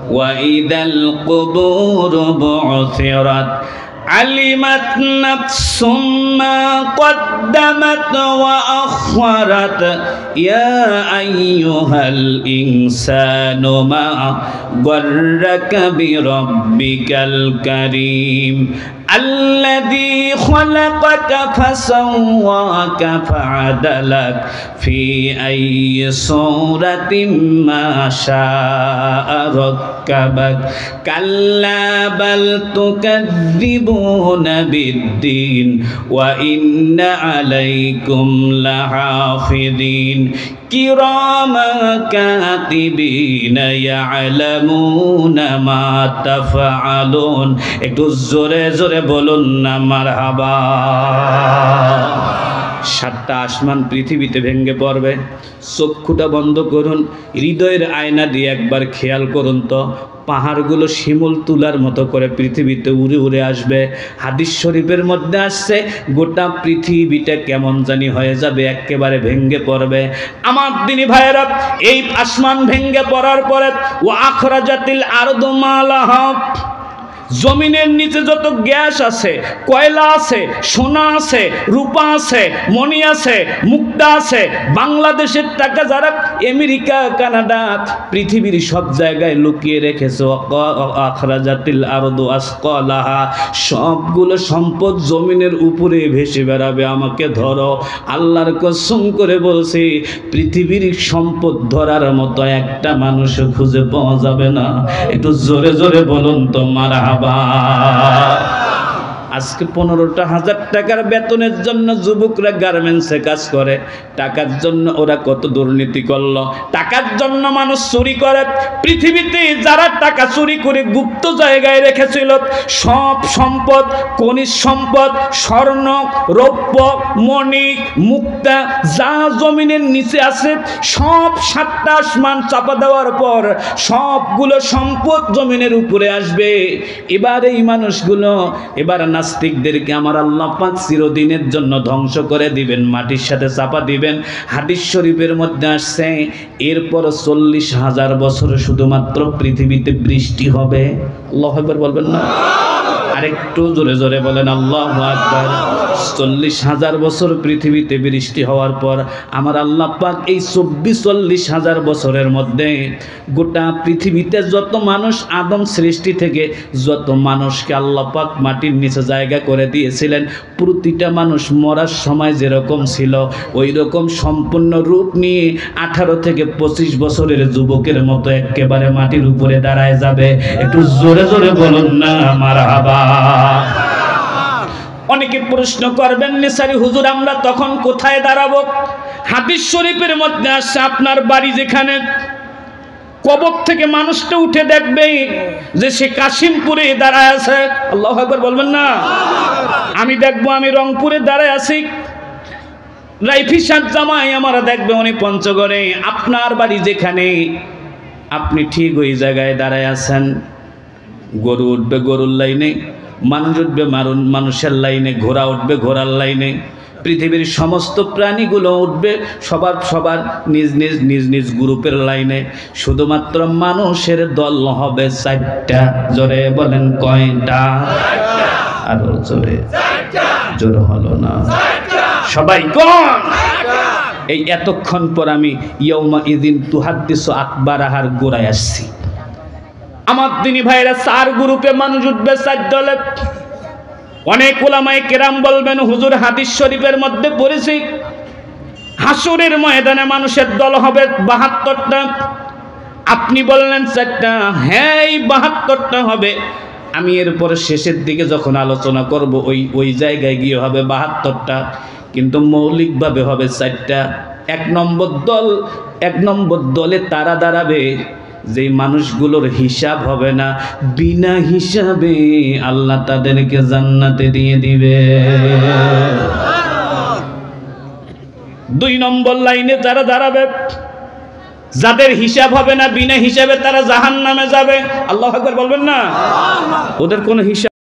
وإذا القبور بعثرت علمت نفس ما قدمت وأخرت يا أيها الإنسان ما غرك بربك الكريم الذي خلقك فسواك فعدلك في أي صورة ما شاء ركبك كلا بل تكذبون بالدين وإن عليكم لحافظين كراما كاتبين يعلمون ما تفعلون একটু জোরে জোরে বলুন না মারহাবা। সাতটা আসমান পৃথিবীতে ভেঙে পড়বে, চক্ষুটা বন্ধ করুন, হৃদয়ের আয়না দিয়ে একবার খেয়াল করুন তো পাহাড়গুলো শিমুল তুলার মতো করে পৃথিবীতে উড়ে উড়ে আসবে। হাদিস শরীফের মধ্যে আসছে গোটা পৃথিবীটা কেমন জানি হয়ে যাবে, একেবারে ভেঙে পড়বে। আমার দিনী ভাইয়েরা, এই আসমান ভেঙে পড়ার পরে ও আখরাজাতিল আরদু মালাহা, জমিনের নিচে যত গ্যাস আছে, কয়লা আছে, সোনা আছে, রূপা আছে, মণি আছে, মুক্তা আছে, বাংলাদেশের টাকা যারা আমেরিকা, কানাডা, পৃথিবীর সব জায়গায় লুকিয়ে রেখেছে, আখরাজাতিল আরদু আসকালাহা, সবগুলো সম্পদ জমিনের উপরে ভেসে বেড়াবে। আমাকে ধরো, আল্লাহর কসম করে বলছি, পৃথিবীর সম্পদ ধরার মতো একটা মানুষ খুঁজে পাওয়া যাবে না। একটু জোরে জোরে বলুন তো মারহাবা। আজকে 15,000 টাকার বেতনের জন্য যুবকরা গার্মেন্টসে কাজ করে, টাকার জন্য ওরা কত দুর্নীতি করলো, টাকার জন্য মানুষ চুরি করে। পৃথিবীতে যারা টাকা চুরি করে গুপ্ত জায়গায় রেখেছিল, সব সম্পদ, খনিজ সম্পদ, স্বর্ণ, রৌপ্য, মণি, মুক্তা যা জমিনের নিচে আছে, সব সাতটা আসমান চাপা দেওয়ার পর সবগুলো সম্পদ জমিনের উপরে আসবে। এবার এই মানুষগুলো, এবার নাস্তিকদেরকে আমার আল্লাহ পাক চিরদিনের জন্য ধ্বংস করে দিবেন, মাটির সাথে চাপা দিবেন। হাদিস শরীফের মধ্যে আসছে এরপর 40,000 বছর শুধুমাত্র পৃথিবীতে বৃষ্টি হবে। আল্লাহু আকবার বলবেন না? আরেকটু জোরে জোরে বলেন আল্লাহু আকবার। 40,000 বছর পৃথিবীতে বৃষ্টি হওয়ার পর আমার আল্লাহ পাক এই 40,000 বছরের মধ্যে গোটা পৃথিবীতে যত মানুষ আদম সৃষ্টি থেকে যত মানুষকে আল্লাহ পাক মাটির নিচে জায়গা করে দিয়েছিলেন, প্রতিটা মানুষ মরার সময় যেরকম ছিল ওই রকম সম্পূর্ণ রূপ নিয়ে 18 থেকে 25 বছরের যুবকের মতো একেবারে মাটির উপরে দাঁড়ায় যাবে। একটু জোরে জোরে বলুন না মারহাবা। অনেকে প্রশ্ন করবেন, নিসারি হুজুর আমরা তখন কোথায় দাঁড়াবো? হাদিস শরীফের মধ্যে আসছে আপনার বাড়ি যেখানে, কবর থেকে মানুষটা উঠে দেখবে যে সে কাশিমপুরে দাঁড়ায় আছে। আল্লাহু আকবার বলবেন না? আমি দেখবো আমি রংপুরে দাঁড়ায় আছি, রাইফি সাত জামাই আমরা দেখবে উনি পঞ্চগড়ে। আপনার বাড়ি যেখানে, আপনি ঠিক ওই জায়গায় দাঁড়ায় আছেন। গরু উঠবে গরুর লাইনে, মানুষ উঠবে মানুষের লাইনে, ঘোড়া উঠবে ঘোড়ার লাইনে, পৃথিবীর সমস্ত প্রাণীগুলো উঠবে সবার নিজ নিজ নিজ নিজ গ্রুপের লাইনে। শুধুমাত্র মানুষের দল হবে 4টা। জোরে বলেন কয়টা? আরো জোরে, জোরে হলো না সবাই কোন? এই এতক্ষণ পর আমি ইয়াউমা ইযিন তুহাদ্দিসু আকবারাহার গোড়ায় আসছি। আমার দিনী ভাইরা, 4 গ্রুপে মানুষ উঠবে, 4 দলে। অনেক উলামায়ে কেরাম বলবেন হুজুর হাদিস শরীফের মধ্যে পড়েছি হাসরের ময়দানে মানুষের দল হবে 72টা। আপনি বললেন 4টা। হ্যাঁ, এই 72টা হবে। আমি এরপরে শেষের দিকে যখন আলোচনা করব ওই জায়গায় গিয়ে হবে 72টা, কিন্তু মৌলিকভাবে হবে 4টা। 1 নম্বর দলে তারা দাঁড়াবে যেই মানুষগুলোর হিসাব হবে না, বিনা হিসাবে আল্লাহ তাদেরকে জান্নাতে দিয়ে দিবে। 2 নম্বর লাইনে যারা দাঁড়াবে, যাদের হিসাব হবে না, বিনা হিসাবে তারা জাহান্নামে যাবে। আল্লাহু আকবার বলবেন না? ওদের কোনো হিসাব